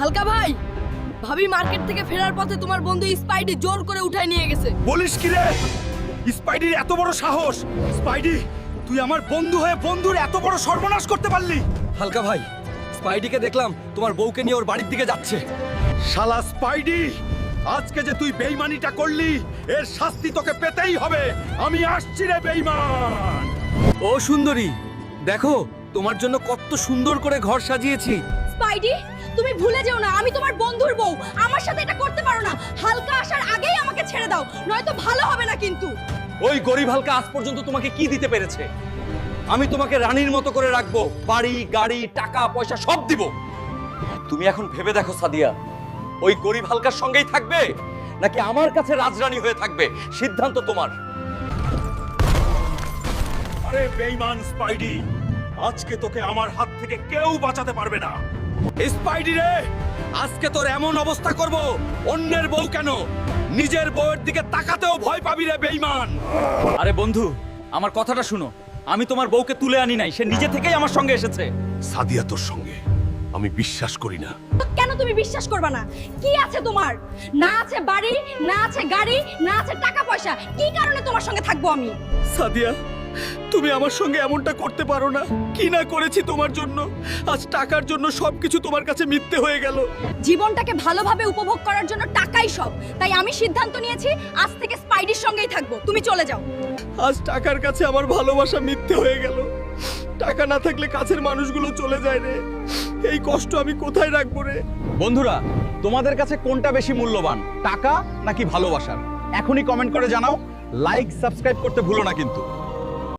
হালকা ভাই, ভাবি মার্কেট থেকে ফেরার পথে তোমার বন্ধু স্পাইডি জোর করে উঠায় নিয়ে গেছে। বলিস কি রে? স্পাইডির এত বড় সাহস! স্পাইডি, তুই আমার বন্ধু হয়ে বন্ধুর এত বড় সর্বনাশ করতে পারলি? হালকা ভাই, স্পাইডিকে দেখলাম তোমার বউকে নিয়ে ওর বাড়ির দিকে যাচ্ছে। শালা স্পাইডি, আজকে যে তুই বেইমানিটা করলি এর শাস্তি তোকে পেতেই হবে। আমি আসছি রে বেইমান। ও সুন্দরী, দেখো তোমার জন্য কত সুন্দর করে ঘর সাজিয়েছি। স্পাইডি, তুমি ভুলে যেও না আমি তোমার বন্ধুর বউ। আমার সাথে এটা করতে পারো না। হালকা আসার আগেই আমাকে ছেড়ে দাও, নয়তো ভালো হবে না কিন্তু। ওই গরিব হালকা আজ পর্যন্ত তোমাকে কি দিতে পেরেছে? আমি তোমাকে রানীর মতো করে রাখবো, বাড়ি গাড়ি টাকা পয়সা সব দিব। তুমি এখন ভেবে দেখো সাদিয়া, ওই গরিব হালকার সঙ্গেই থাকবে নাকি আমার কাছে রাজরানী হয়ে থাকবে, সিদ্ধান্ত তোমার। আরে বেইমান স্পাইডি, আজকে তোকে আমার হাত থেকে কেউ বাঁচাতে পারবে না। স্পাইডি রে, আজকে তোর এমন অবস্থা করব, অন্যের বউ কেন নিজের বউয়ের দিকে তাকাতেও ভয় পাবি রে বেঈমান। আরে বন্ধু, আমার কথাটা শুনো, আমি তোমার বউকে তুলে আনি নাই, সে নিজে থেকেই আমার সঙ্গে এসেছে। সাদিয়া তোর সঙ্গে আমি বিশ্বাস করি না। কেন তুমি বিশ্বাস করবা না? কি আছে তোমার? না আছে বাড়ি, না আছে গাড়ি, না আছে টাকা পয়সা। কি কারণে তোমার সঙ্গে থাকবো আমি? সাদিয়া, তুমি আমার সঙ্গে এমনটা করতে পারো না। কি না করেছি তোমার জন্য, আজ টাকার জন্য সবকিছু তোমার কাছে মিথ্যে হয়ে গেল। জীবনটাকে ভালোভাবে উপভোগ করার জন্য টাকাই সব। তাই আমি সিদ্ধান্ত নিয়েছি আজ থেকে স্পাইডির সঙ্গেই থাকবো। তুমি চলে যাও। আজ টাকার কাছে আমার ভালোবাসা মিথ্যে হয়ে গেল। টাকা না থাকলে কাছের মানুষগুলো চলে যায় রে। এই কষ্ট আমি কোথায় রাখবো রে? বন্ধুরা, তোমাদের কাছে কোনটা বেশি মূল্যবান, টাকা নাকি ভালোবাসা? এখনই কমেন্ট করে জানাও। লাইক সাবস্ক্রাইব করতে ভুলো না কিন্তু।